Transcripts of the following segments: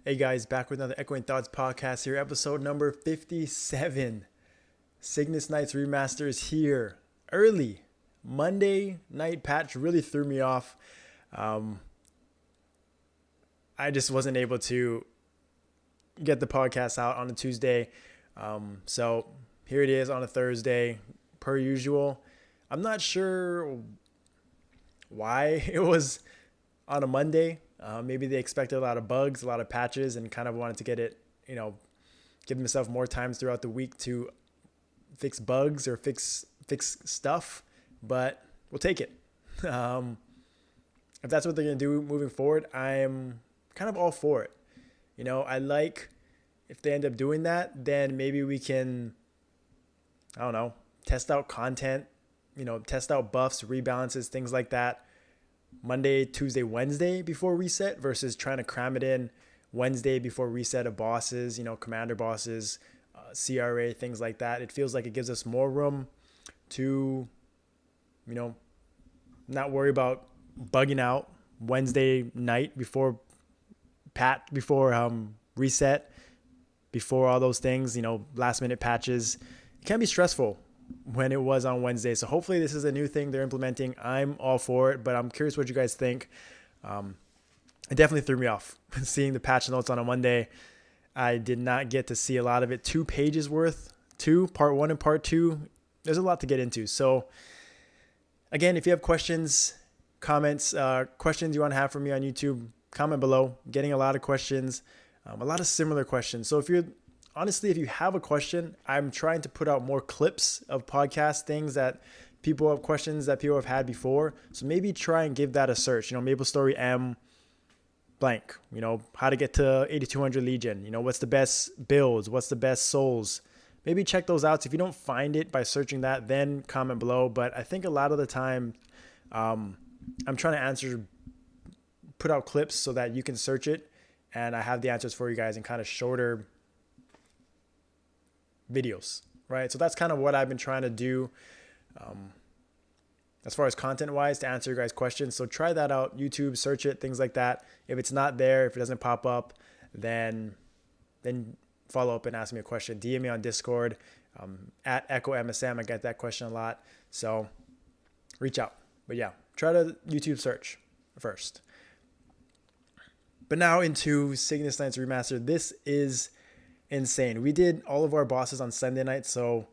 Hey guys, back with another Echoing Thoughts podcast here, episode number 57. CYGNUS Nights Remaster is here early. Monday night patch really threw me off. I just wasn't able to get the podcast out on a Tuesday. So here it is on a Thursday, per usual. I'm not sure why it was on a Monday. Maybe they expected a lot of bugs, a lot of patches, and kind of wanted to get it, give themselves more times throughout the week to fix bugs or fix stuff. But we'll take it. If that's what they're going to do moving forward, I'm kind of all for it. I like if they end up doing that, then maybe we can, test out content, test out buffs, rebalances, things like that. Monday, Tuesday, Wednesday before reset versus trying to cram it in Wednesday before reset of bosses, commander bosses, CRA, things like that. It feels like it gives us more room to, not worry about bugging out Wednesday night before reset, before all those things, last minute patches. It can be stressful when it was on Wednesday. So hopefully this is a new thing they're implementing. I'm all for it, but I'm curious what you guys think. It definitely threw me off seeing the patch notes on a Monday. I did not get to see a lot of it. 2 pages worth, part 1 and part 2. There's a lot to get into. So again, if you have questions, comments, questions you want to have for me on YouTube, comment below. Getting a lot of questions, a lot of similar questions. So if you have a question, I'm trying to put out more clips of podcast things that people have questions that people have had before. So maybe try and give that a search. MapleStory M blank, how to get to 8200 Legion, what's the best builds, what's the best souls. Maybe check those out. So if you don't find it by searching that, then comment below. But I think a lot of the time, I'm trying to put out clips so that you can search it. And I have the answers for you guys in kind of shorter videos, right? So that's kind of what I've been trying to do as far as content wise to answer your guys' questions. So try that out. YouTube, search it, things like that. If it's not there, if it doesn't pop up, then follow up and ask me a question. DM me on Discord at Echo MSM. I get that question a lot. So reach out. But yeah, try to YouTube search first. But now into CYGNUS Nights Remaster. This is insane. We did all of our bosses on Sunday night, so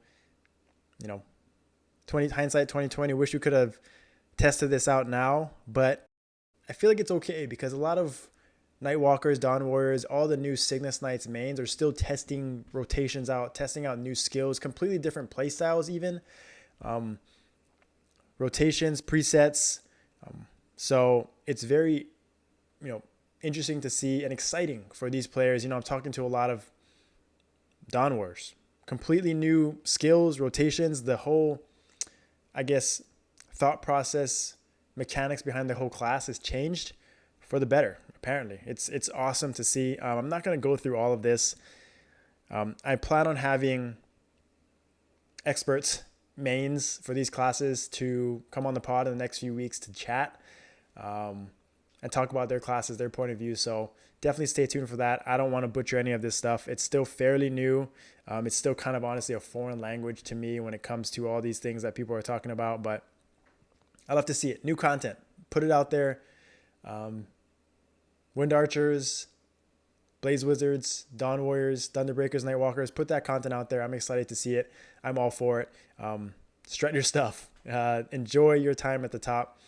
hindsight 2020. Wish we could have tested this out now, but I feel like it's okay because a lot of Nightwalkers, Dawn Warriors, all the new CYGNUS Nights mains are still testing rotations out, testing out new skills, completely different play styles, even rotations, presets. So it's very interesting to see and exciting for these players. I'm talking to a lot of Dawn Wars, completely new skills, rotations, the whole, thought process, mechanics behind the whole class has changed for the better. Apparently, it's awesome to see. I'm not going to go through all of this. I plan on having experts, mains for these classes to come on the pod in the next few weeks to chat and talk about their classes, their point of view. So definitely stay tuned for that. I don't want to butcher any of this stuff. It's still fairly new. It's still kind of honestly a foreign language to me when it comes to all these things that people are talking about, but I love to see it. New content, put it out there. Wind Archers, Blaze Wizards, Dawn Warriors, Thunderbreakers, Nightwalkers, put that content out there. I'm excited to see it. I'm all for it. Strut your stuff. Enjoy your time at the top.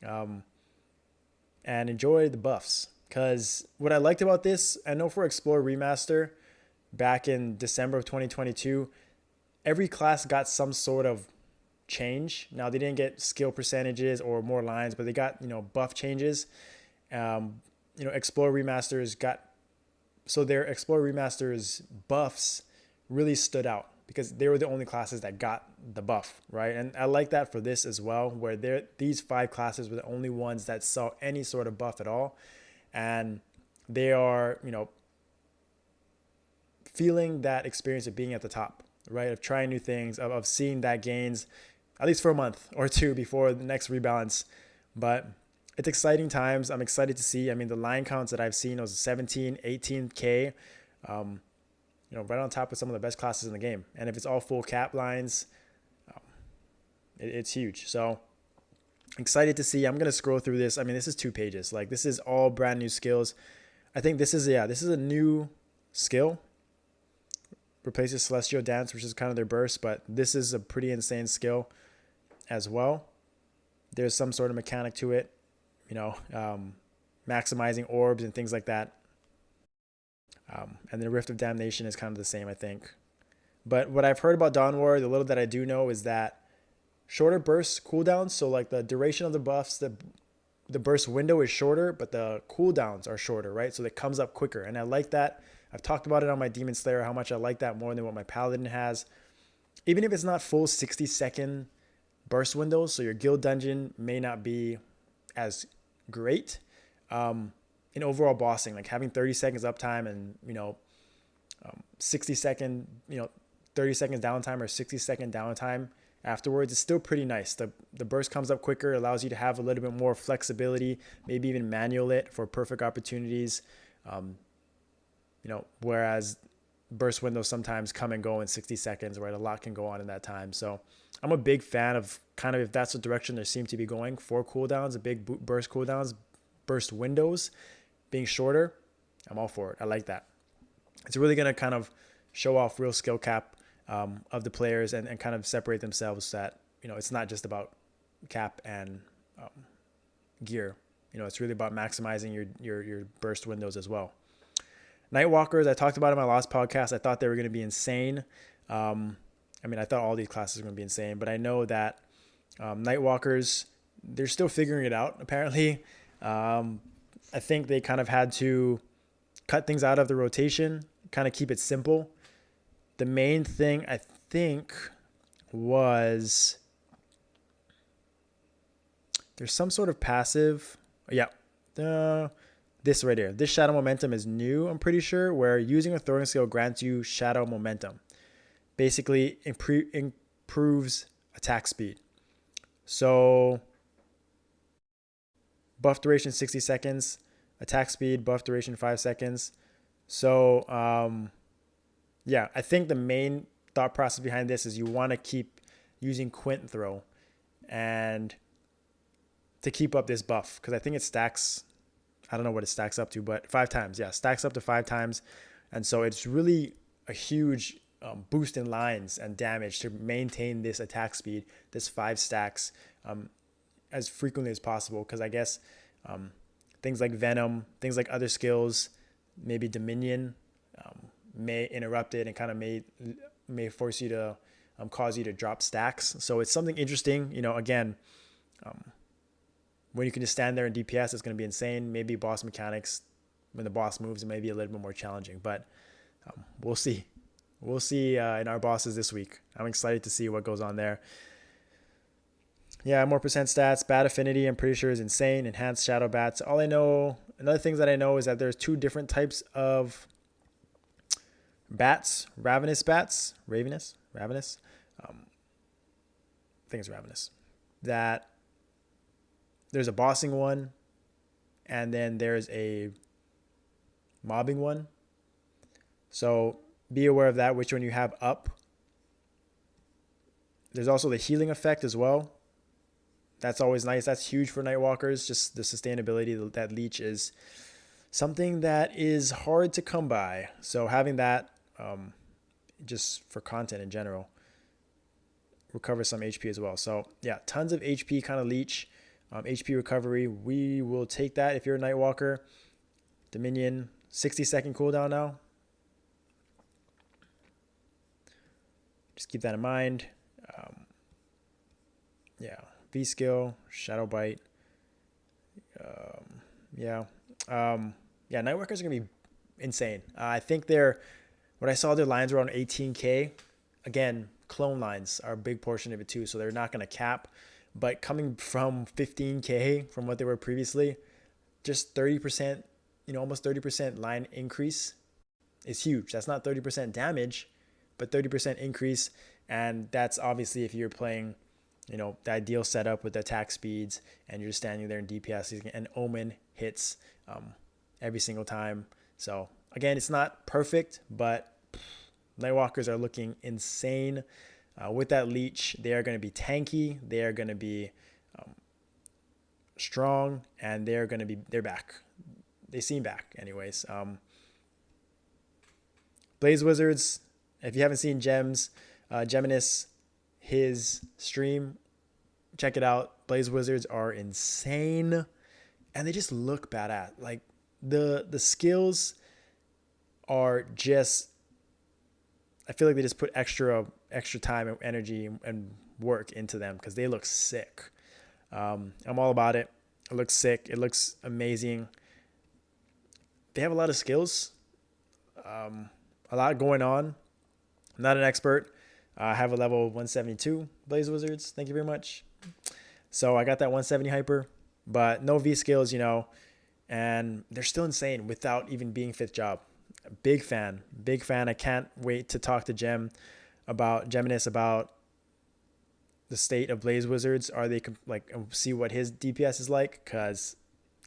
And enjoy the buffs. Because what I liked about this, I know for Explore Remaster back in December of 2022, every class got some sort of change. Now, they didn't get skill percentages or more lines, but they got, buff changes. Explore Remasters their Explore Remasters buffs really stood out because they were the only classes that got the buff, right? And I like that for this as well, where these 5 classes were the only ones that saw any sort of buff at all. And they are, feeling that experience of being at the top, right? Of trying new things, of seeing that gains, at least for a month or 2 before the next rebalance. But it's exciting times. I'm excited to see. I mean, the line counts that I've seen was 17, 18K, right on top of some of the best classes in the game. And if it's all full cap lines, it's huge. So excited to see. I'm going to scroll through this. I mean, this is 2 pages. Like, this is all brand new skills. I think this is a new skill. Replaces Celestial Dance, which is kind of their burst, but this is a pretty insane skill as well. There's some sort of mechanic to it, maximizing orbs and things like that. And the Rift of Damnation is kind of the same, I think. But what I've heard about Dawn War, the little that I do know, is that shorter burst cooldowns. So like the duration of the buffs, the burst window is shorter, but the cooldowns are shorter, right? So it comes up quicker. And I like that. I've talked about it on my Demon Slayer, how much I like that more than what my Paladin has. Even if it's not full 60-second burst windows, so your guild dungeon may not be as great. In overall bossing, like having 30 seconds uptime and 60 second 30 seconds downtime or 60-second downtime afterwards, it's still pretty nice. The burst comes up quicker, allows you to have a little bit more flexibility, maybe even manual it for perfect opportunities. Whereas burst windows sometimes come and go in 60 seconds, right? A lot can go on in that time. So I'm a big fan of kind of, if that's the direction they seem to be going for cooldowns, a big burst cooldowns, burst windows being shorter, I'm all for it. I like that. It's really going to kind of show off real skill cap of the players and kind of separate themselves, that, it's not just about cap and gear. It's really about maximizing your burst windows as well. Nightwalkers, I talked about in my last podcast. I thought they were going to be insane. I thought all these classes were going to be insane, but I know that Nightwalkers, they're still figuring it out, apparently. I think they kind of had to cut things out of the rotation, kind of keep it simple. The main thing, I think, was there's some sort of passive. Yeah. This right here. This Shadow Momentum is new, I'm pretty sure, where using a throwing skill grants you Shadow Momentum. Basically improves attack speed. So buff duration 60 seconds, attack speed, buff duration 5 seconds. So I think the main thought process behind this is you want to keep using Quint Throw and to keep up this buff, because I think it stacks, I don't know what it stacks up to, but 5 times. Yeah, stacks up to 5 times. And so it's really a huge boost in lines and damage to maintain this attack speed, this 5 stacks as frequently as possible. Because I guess things like Venom, things like other skills, maybe Dominion may interrupt it and kind of may force you to cause you to drop stacks. So it's something interesting. Again, when you can just stand there and DPS, it's going to be insane. Maybe boss mechanics, when the boss moves, it may be a little bit more challenging, but we'll see. We'll see in our bosses this week. I'm excited to see what goes on there. Yeah, more percent stats. Bat affinity, I'm pretty sure, is insane. Enhanced shadow bats. All I know, another thing that I know is that there's 2 different types of bats. Ravenous bats. Ravenous? I think it's ravenous. That there's a bossing one, and then there's a mobbing one. So be aware of that, which one you have up. There's also the healing effect as well. That's always nice. That's huge for Nightwalkers. Just the sustainability, that leech is something that is hard to come by. So having that, just for content in general, recover some HP as well. So yeah, tons of HP kind of leech. HP recovery, we will take that if you're a Nightwalker. Dominion, 60-second cooldown now. Just keep that in mind. V skill, Shadow Bite. Nightwalkers are going to be insane. I think what I saw, their lines were around 18K. Again, clone lines are a big portion of it too, so they're not going to cap. But coming from 15K from what they were previously, just 30%, almost 30% line increase is huge. That's not 30% damage, but 30% increase. And that's obviously if you're playing, you know, the ideal setup with the attack speeds, and you're just standing there in DPS, and Omen hits every single time. So again, it's not perfect, but Nightwalkers are looking insane. With that leech, they are going to be tanky. They are going to be strong, and they're back. They seem back anyways. Blaze Wizards, if you haven't seen GEMINUS, his stream, check it out. Blaze Wizards are insane, and they just look badass. Like the skills are just, I feel like they just put extra time and energy and work into them because they look sick. I'm all about it. It looks sick. It looks amazing. They have a lot of skills, a lot going on. I'm not an expert. I have a level 172 Blaze Wizards. Thank you very much. So I got that 170 hyper, but no V skills, you know, and they're still insane without even being 5th job. Big fan. I can't wait to talk to GEMINUS about the state of Blaze Wizards. Are they like, see what his DPS is like? Because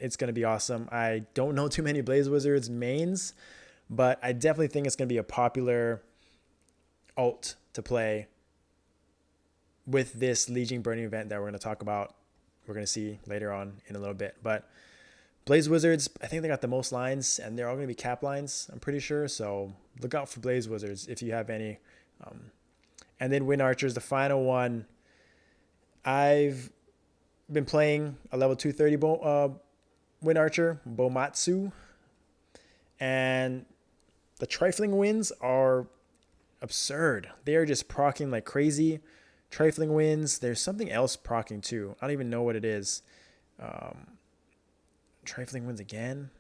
it's going to be awesome. I don't know too many Blaze Wizards mains, but I definitely think it's going to be a popular ult to play with this Legion Burning event that we're going to talk about. We're going to see later on in a little bit. But Blaze Wizards, I think they got the most lines, and they're all going to be cap lines, I'm pretty sure. So look out for Blaze Wizards if you have any. And then Wind Archers, the final one. I've been playing a level 230 Wind Archer, Bomatsu, and the Trifling Winds are absurd. They are just proccing like crazy. Trifling Winds. There's something else proccing too. I don't even know what it is. Trifling Winds again.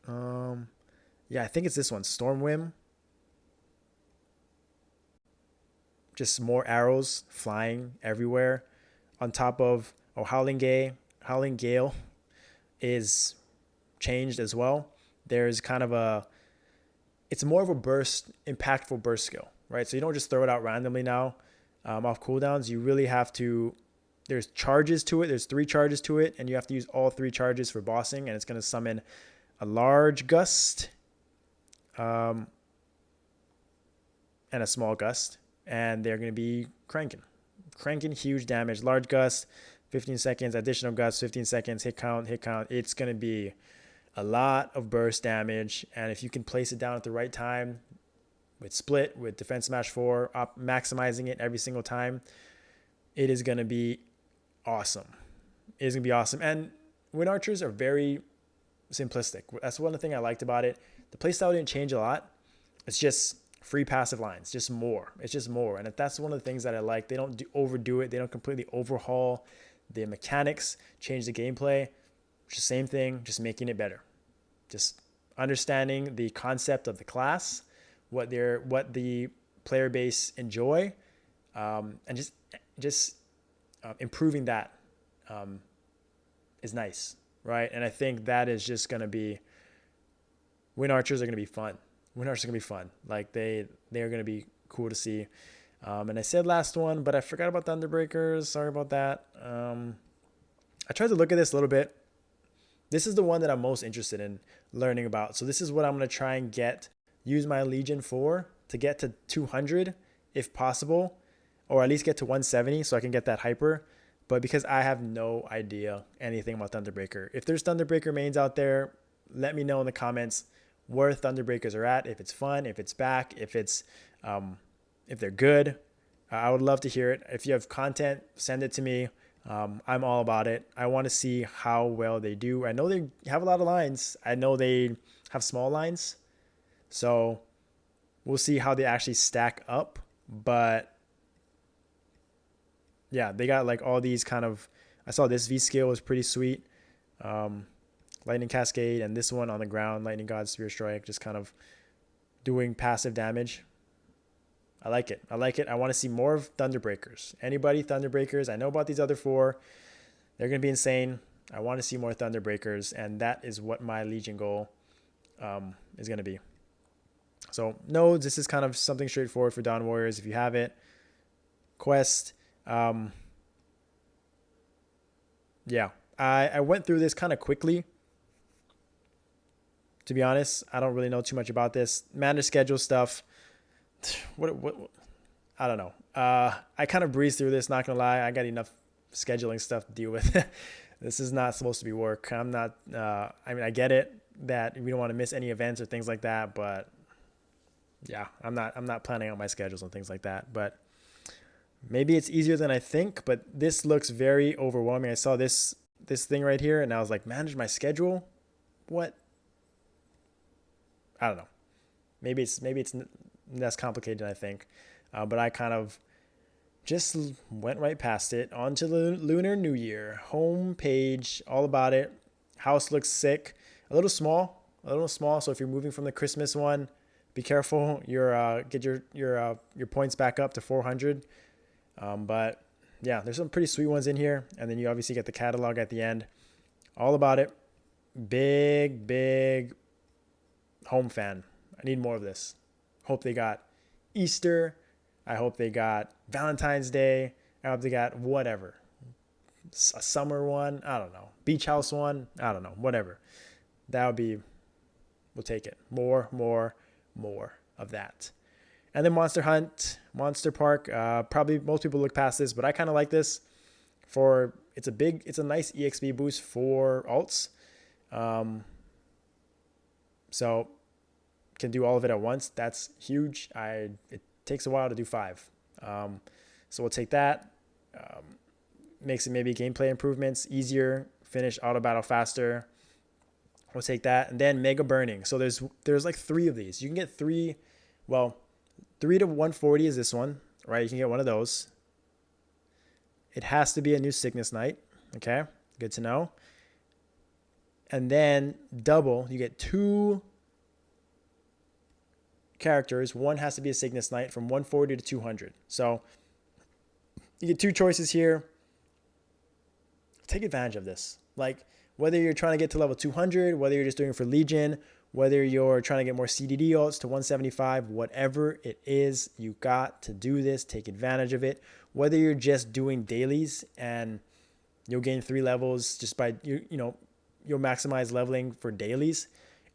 Yeah, I think it's this one, Storm Whim. Just more arrows flying everywhere. On top of Howling Gale is changed as well. There's kind of it's more of a impactful burst skill, right? So you don't just throw it out randomly now off cooldowns. You really have to, there's charges to it. There's 3 charges to it, and you have to use all 3 charges for bossing, and it's going to summon a large gust and a small gust. And they're going to be cranking huge damage. Large gust, 15 seconds, additional gust, 15 seconds, hit count. It's going to be a lot of burst damage. And if you can place it down at the right time with split, with defense smash 4, maximizing it every single time, it is going to be awesome. It is going to be awesome. And Wind Archers are very simplistic. That's one of the things I liked about it. The playstyle didn't change a lot. It's just free passive lines, just more. It's just more. And that's one of the things that I like. They don't overdo it. They don't completely overhaul the mechanics, change the gameplay. It's the same thing, just making it better. Just understanding the concept of the class, what the player base enjoy, and just improving that is nice, right? And I think that is just going to be, Wind Archers are going to be fun. Wind Archers are going to be fun. Like they are going to be cool to see. And I said last one, but I forgot about Thunderbreakers. Sorry about that. I tried to look at this a little bit. This is the one that I'm most interested in learning about. So this is what I'm going to try and use my Legion for, to get to 200 if possible, or at least get to 170 so I can get that hyper. But because I have no idea anything about Thunderbreaker. If there's Thunderbreaker mains out there, let me know in the comments where Thunderbreakers are at, if it's fun, if it's back, if they're good. I would love to hear it. If you have content, send it to me. I'm all about it. I want to see how well they do. I know they have a lot of lines. I know they have small lines. So we'll see how they actually stack up. But yeah, they got like all these kind of, I saw this V skill was pretty sweet. Lightning Cascade, and this one on the ground, Lightning God, Spear Strike, just kind of doing passive damage. I like it. I want to see more of Thunderbreakers. Anybody Thunderbreakers? I know about these other 4. They're going to be insane. I want to see more Thunderbreakers, and that is what my Legion goal is going to be. So nodes, this is kind of something straightforward for Dawn Warriors. If you have it, quest. Yeah, I went through this kind of quickly. To be honest, I don't really know too much about this. Manage schedule stuff. What I don't know. I kind of breezed through this, not gonna lie. I got enough scheduling stuff to deal with. This is not supposed to be work. I'm not, I mean, I get it that we don't want to miss any events or things like that, but yeah, I'm not planning out my schedules and things like that. But maybe it's easier than I think, but this looks very overwhelming. I saw this thing right here and I was like, manage my schedule? What? I don't know. Maybe it's less complicated than I think. But I kind of just went right past it. On to the Lunar New Year home page, all about it. House looks sick, a little small. So if you're moving from the Christmas one, be careful. Get your points back up to 400. But yeah, there's some pretty sweet ones in here, and then you obviously get the catalog at the end. All about it. Big home fan. I need more of this. Hope they got Easter. I hope they got Valentine's Day. I hope they got whatever. A summer one. I don't know. Beach house one. I don't know. Whatever. That would be, we'll take it. More of that. And then Monster Hunt, Monster Park. Probably most people look past this, but I kind of like this. It's a nice EXP boost for alts. So can do all of it at once. That's huge. It takes a while to do 5. So we'll take that. Makes it maybe gameplay improvements easier, finish auto battle faster. We'll take that. And then Mega Burning. So there's like 3 of these. You can get 3 to 140 is this one, right? You can get one of those. It has to be a new Cygnus Knight. Okay, good to know. And then double, you get 2 characters. One has to be a Cygnus Knight from 140 to 200. So you get 2 choices here. Take advantage of this. Like, whether you're trying to get to level 200, whether you're just doing it for Legion, whether you're trying to get more CDD ults to 175, whatever it is, you got to do this. Take advantage of it. Whether you're just doing dailies and you'll gain 3 levels just by, you'll maximize leveling for dailies.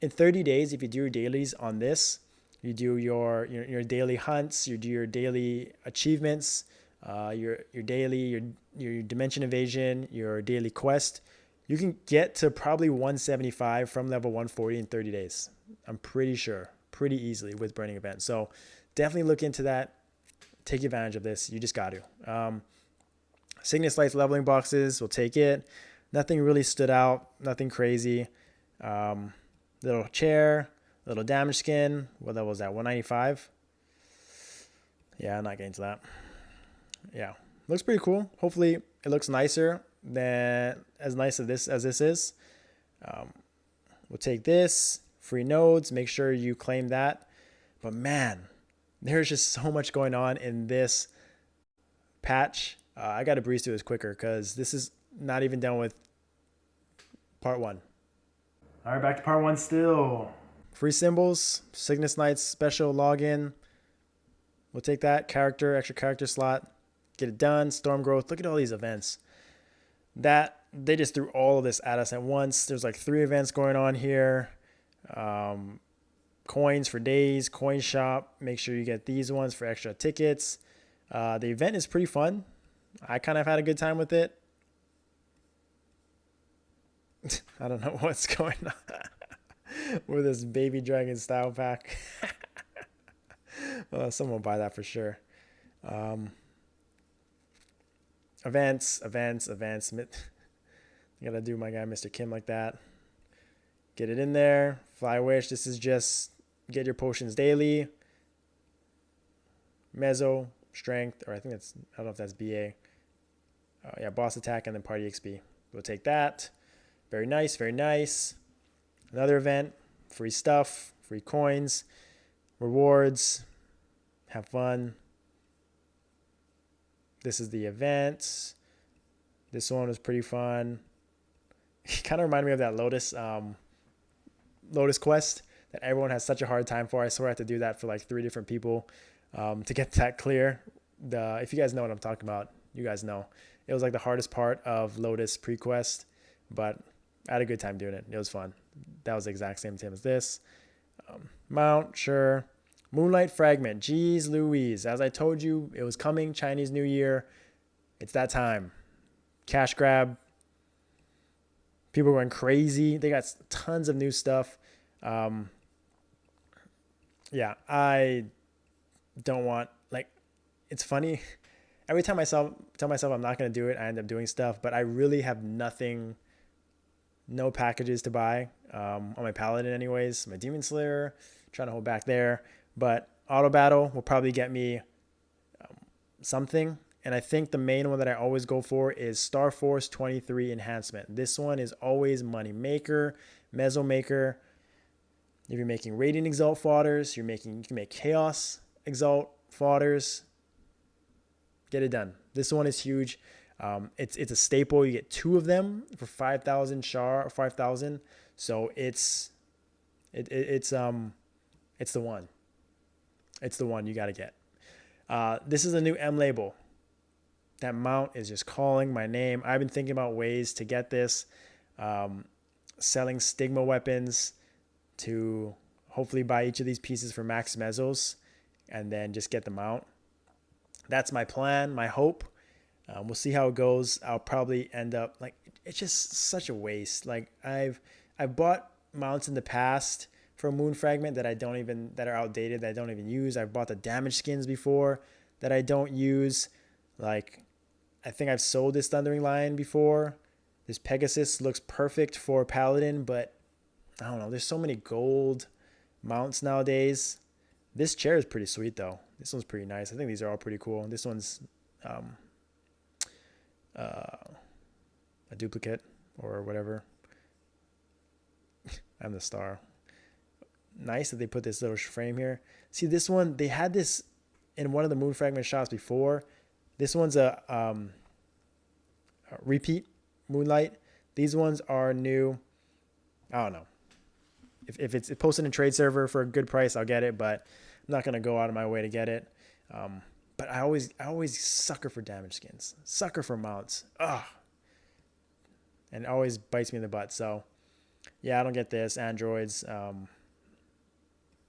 In 30 days, if you do your dailies on this, you do your daily hunts, you do your daily achievements, your daily, your dimension evasion, your daily quest, you can get to probably 175 from level 140 in 30 days. I'm pretty sure, pretty easily with Burning Event. So definitely look into that. Take advantage of this. You just got to. Cygnus Lights leveling boxes, we'll take it. Nothing really stood out. Nothing crazy. Little chair, little damage skin. What level was that? 195. Yeah, I'm not getting to that. Yeah, looks pretty cool. Hopefully it looks nicer than as nice as this is. We'll take this. Free nodes. Make sure you claim that. But man, there's just so much going on in this patch. I got to breeze through this quicker because this is not even done with part 1. All right, back to part 1 still. Free symbols, Cygnus Knights special login. We'll take that. Extra character slot. Get it done. Storm growth. Look at all these events. That they just threw all of this at us at once. There's like 3 events going on here. Coins for days, coin shop. Make sure you get these ones for extra tickets. The event is pretty fun. I kind of had a good time with it. I don't know what's going on with this baby dragon style pack. Well, someone will buy that for sure. Events. I gotta do my guy Mr. Kim like that. Get it in there. Fly Wish. This is just get your potions daily. Mezzo, strength, or I don't know if that's BA. Yeah, boss attack and then party XP. We'll take that. Very nice, very nice. Another event. Free stuff, free coins, rewards. Have fun. This is the event. This one was pretty fun. It kind of reminded me of that Lotus quest that everyone has such a hard time for. I swear I had to do that for like 3 different people to get that clear. if you guys know what I'm talking about, you guys know. It was like the hardest part of Lotus Prequest, but I had a good time doing it. It was fun. That was the exact same time as this. Mount, sure. Moonlight Fragment. Jeez Louise. As I told you, it was coming. Chinese New Year. It's that time. Cash grab. People are going crazy. They got tons of new stuff. Yeah, I don't want, like, it's funny. Every time I tell myself I'm not going to do it, I end up doing stuff, but I really have nothing, no packages to buy on my Paladin anyways. My Demon Slayer, trying to hold back there. But Auto Battle will probably get me something. And I think the main one that I always go for is Star Force 23 Enhancement. This one is always money maker, mezzo maker. If you're making Radiant Exalt fodders, you can make Chaos Exalt fodders. Get it done. This one is huge. It's a staple. You get 2 of them for 5,000 char or 5,000. So it's the one. It's the one you got to get. This is a new M label. That mount is just calling my name. I've been thinking about ways to get this, selling Stigma weapons to hopefully buy each of these pieces for max mezzos and then just get the mount. That's my plan, my hope. We'll see how it goes. I'll probably end up, like, it's just such a waste. Like, I've bought mounts in the past for Moon Fragment that are outdated, that I don't even use. I've bought the damage skins before that I don't use. Like, I think I've sold this Thundering Lion before. This Pegasus looks perfect for Paladin, but I don't know. There's so many gold mounts nowadays. This chair is pretty sweet, though. This one's pretty nice. I think these are all pretty cool. This one's a duplicate or whatever. I'm the star. Nice that they put this little frame here. See, this one, they had this in one of the Moon Fragment shops before. This one's a repeat Moonlight. These ones are new. I don't know. If it's posted in a trade server for a good price, I'll get it, but I'm not going to go out of my way to get it. But I always sucker for damage skins. Sucker for mounts. Ugh. And it always bites me in the butt. So, yeah, I don't get this. Androids.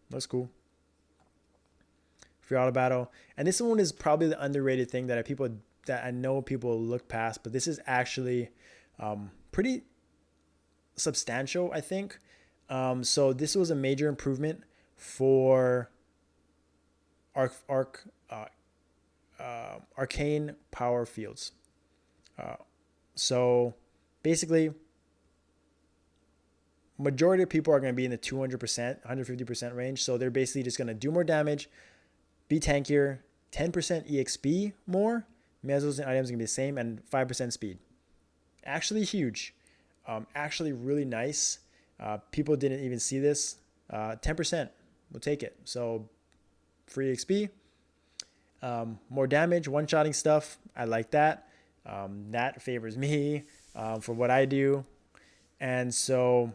Looks cool. Free Auto Battle. And this one is probably the underrated thing that I know people look past, but this is actually pretty substantial, I think. So this was a major improvement for arcane power fields. So basically, majority of people are going to be in the 200%, 150% range. So they're basically just going to do more damage, be tankier, 10% EXP more, mezzos and items are going to be the same, and 5% speed. Actually huge. Actually really nice. People didn't even see this. 10%, we'll take it. So free XP, more damage, one-shotting stuff. I like that. That favors me for what I do. And so,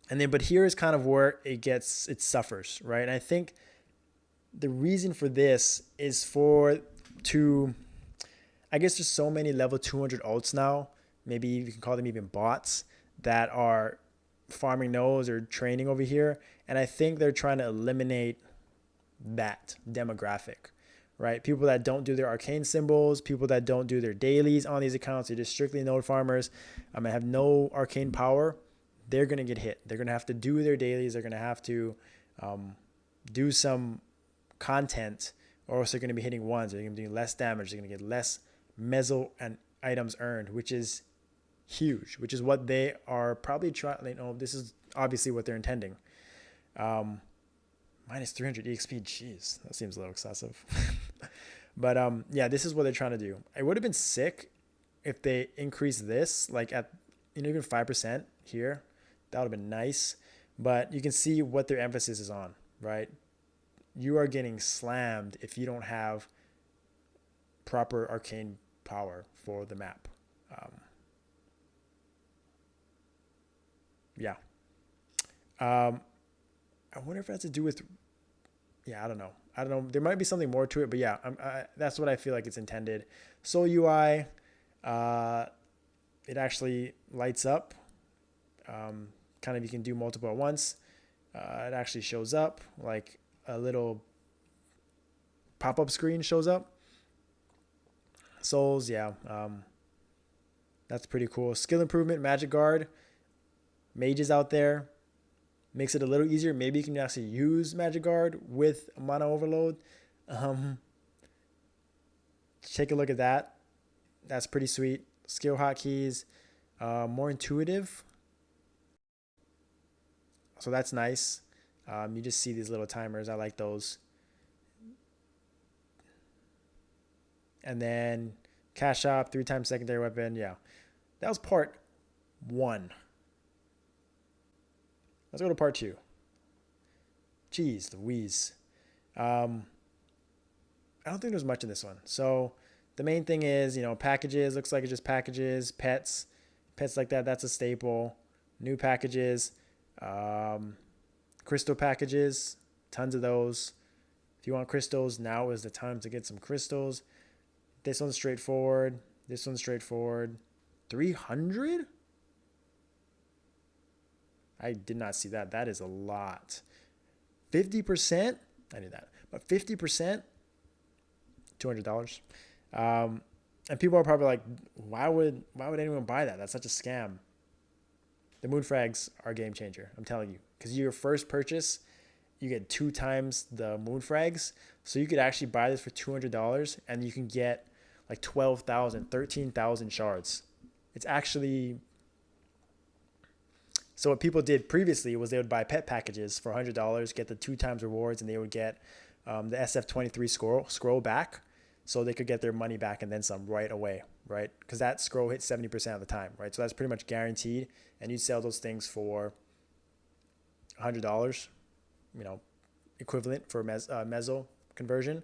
but here is kind of where it suffers, right? And I think the reason for this is I guess there's so many level 200 alts now. Maybe you can call them even bots that are farming nodes or training over here. And I think they're trying to eliminate that demographic, right? People that don't do their arcane symbols, people that don't do their dailies on these accounts, they're just strictly node farmers, have no arcane power. They're going to get hit. They're going to have to do their dailies. They're going to have to do some content, or else they're going to be hitting ones. They're going to be doing less damage. They're going to get less mezzo and items earned, which is huge, which is what they are probably trying. This is obviously what they're intending. Minus 300 EXP. Jeez, that seems a little excessive. But yeah, this is what they're trying to do. It would have been sick if they increased this, like at even 5% here. That would have been nice. But you can see what their emphasis is on, right? You are getting slammed if you don't have proper arcane power for the map. Yeah. I wonder if it has to do with, I don't know. I don't know. There might be something more to it, but yeah, that's what I feel like it's intended. Soul UI, it actually lights up. Kind of you can do multiple at once. It actually shows up like a little pop-up screen shows up. Souls, yeah. That's pretty cool. Skill improvement, magic guard. Mages out there. Makes it a little easier. Maybe you can actually use magic guard with mana overload. Take a look at that. That's pretty sweet. Skill hotkeys. More intuitive. So that's nice. You just see these little timers. I like those. And then cash shop, 3 times secondary weapon. Yeah, that was part 1. Let's go to part 2. Jeez Louise. I don't think there's much in this one. So the main thing is, packages. Looks like it's just packages, pets like that. That's a staple. New packages, crystal packages, tons of those. If you want crystals, now is the time to get some crystals. This one's straightforward. This one's straightforward. 300? I did not see that. That is a lot. 50%? I knew that. But 50%? $200. And people are probably like, why would anyone buy that? That's such a scam. The Moonfrags are a game changer. I'm telling you. Because your first purchase, you get 2 times the Moonfrags. So you could actually buy this for $200 and you can get like 12,000, 13,000 shards. It's actually... So what people did previously was they would buy pet packages for $100, get the 2 times rewards, and they would get the SF23 scroll back, so they could get their money back and then some right away, right? Because that scroll hits 70% of the time, right? So that's pretty much guaranteed, and you sell those things for $100, equivalent for meso conversion,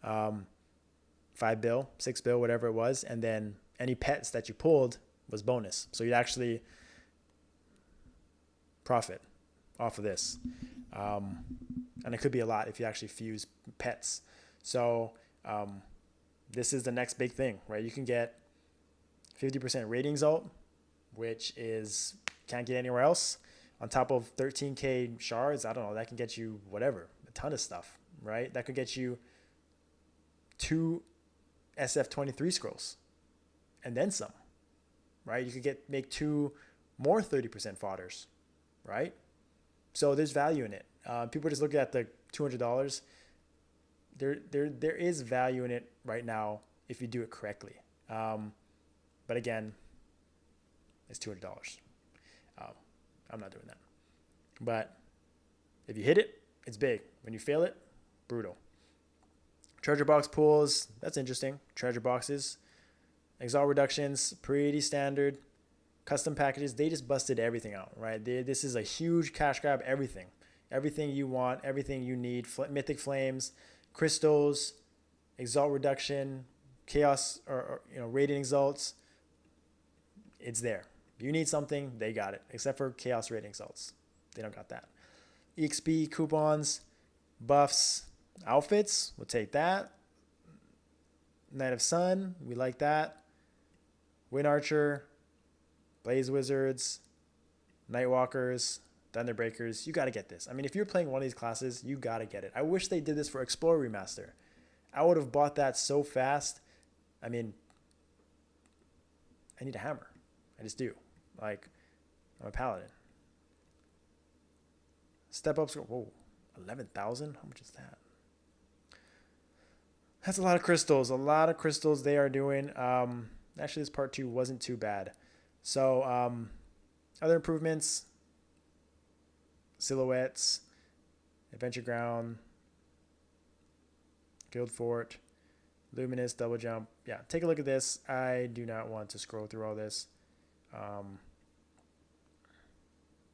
5 bill, 6 bill, whatever it was, and then any pets that you pulled was bonus. So you'd actually profit off of this, and it could be a lot if you actually fuse pets. So this is the next big thing, right? You can get 50% rating exalt, which is can't get anywhere else, on top of 13k shards. I don't know, that can get you whatever, a ton of stuff, right? That could get you 2 SF23 scrolls and then some, right? You could make 2 more 30% fodders, right? So there's value in it. People just look at the $200. There is value in it right now if you do it correctly. But again, it's $200. I'm not doing that. But if you hit it, it's big. When you fail it, brutal. Treasure box pools, that's interesting. Treasure boxes. Exalt reductions, pretty standard. Custom packages, they just busted everything out, right? This is a huge cash grab. Everything you want, everything you need. Mythic flames, crystals, exalt reduction, chaos or rating exalts. It's there. You need something, they got it. Except for chaos rating exalts, they don't got that. EXP coupons, buffs, outfits, we'll take that. Knight of Sun, we like that. Wind Archer, Blaze Wizards, Nightwalkers, Thunderbreakers. You got to get this. I mean, if you're playing one of these classes, you got to get it. I wish they did this for Explorer Remaster. I would have bought that so fast. I mean, I need a hammer. I just do. Like, I'm a paladin. Step up. Whoa, 11,000? How much is that? That's a lot of crystals. A lot of crystals they are doing. Actually, this part 2 wasn't too bad. So, other improvements, silhouettes, adventure ground, guild fort, luminous, double jump. Yeah, take a look at this. I do not want to scroll through all this.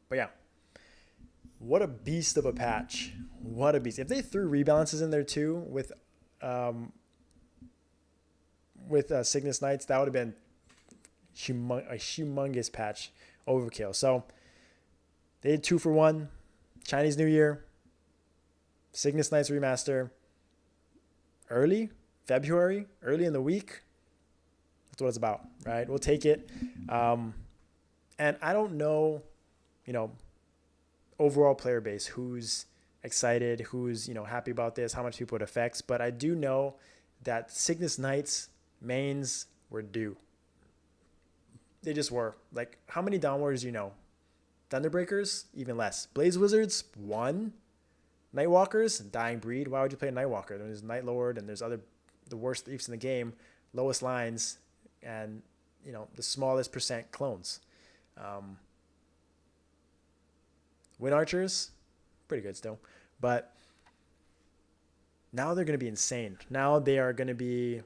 But yeah, what a beast of a patch. What a beast. If they threw rebalances in there too with CYGNUS Knights, that would have been a humongous patch. Overkill. So they did 2 for 1. Chinese New Year, CYGNUS Knights Remaster. early February, early in the week. That's what it's about, right? We'll take it. And I don't know, you know, overall player base, who's excited, who's, happy about this, how much people it affects. But I do know that CYGNUS Knights mains were due. They just were. Like, how many Dawn Warriors do you know? Thunderbreakers, even less. Blaze Wizards, 1. Nightwalkers, dying breed. Why would you play a Nightwalker? There's Night Lord and there's the worst thiefs in the game, lowest lines, and the smallest percent clones. Wind Archers, pretty good still, but now they're going to be insane. Now they are going to be.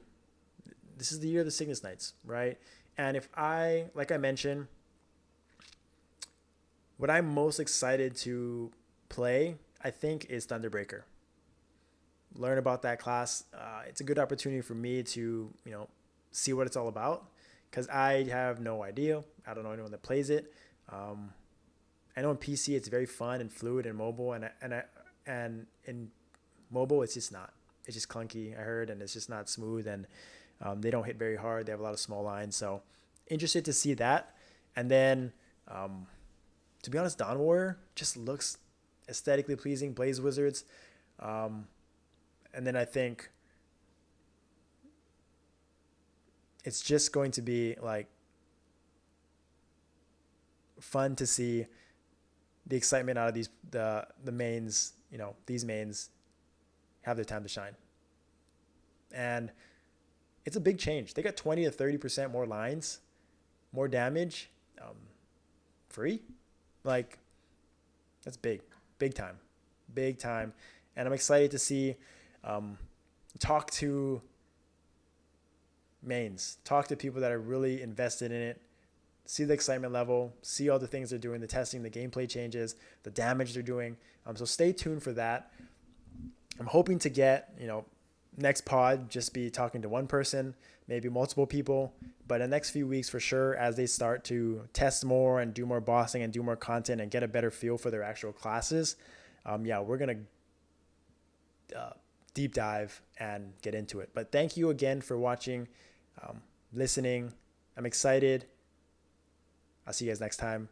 This is the year of the CYGNUS Knights, right? And like I mentioned, what I'm most excited to play, I think, is Thunderbreaker. Learn about that class. It's a good opportunity for me to, see what it's all about, because I have no idea. I don't know anyone that plays it. I know on PC it's very fun and fluid and mobile, and in mobile it's just not. It's just clunky, I heard, and it's just not smooth, and they don't hit very hard. They have a lot of small lines, so interested to see that. And then, to be honest, Dawn Warrior just looks aesthetically pleasing. Blaze Wizards, and then I think it's just going to be like fun to see the excitement out of the mains. These mains have their time to shine, and it's a big change. They got 20 to 30% more lines, more damage, free. Like, that's big time, and I'm excited to see, talk to mains, talk to people that are really invested in it, see the excitement level, see all the things they're doing, the testing, the gameplay changes, the damage they're doing. So stay tuned for that. I'm hoping to get, next pod just be talking to one person, maybe multiple people, but in the next few weeks for sure, as they start to test more and do more bossing and do more content and get a better feel for their actual classes, we're going to deep dive and get into it. But thank you again for watching, listening. I'm excited. I'll see you guys next time.